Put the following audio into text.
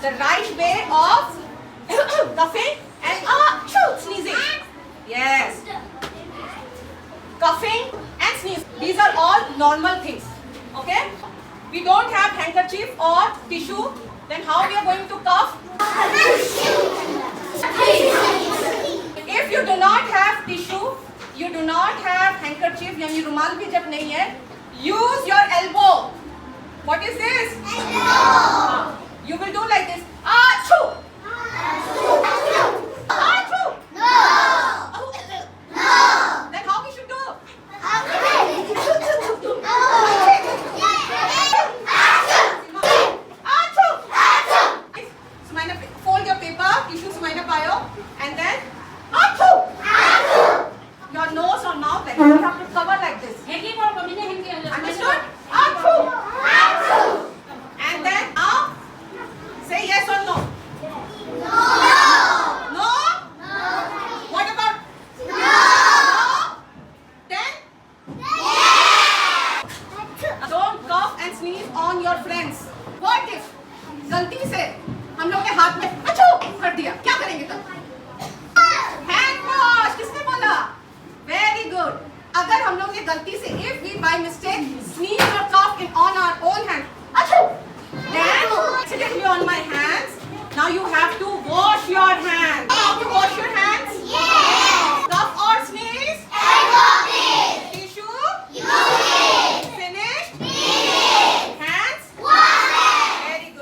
The right way of coughing and sneezing. Yes. Coughing and sneezing. These are all normal things. Okay? We don't have handkerchief or tissue. Then how we are going to cough? If you do not have tissue, you do not have handkerchief, यानी रुमाल भी जब नहीं है, use your elbow. What is this? Elbow.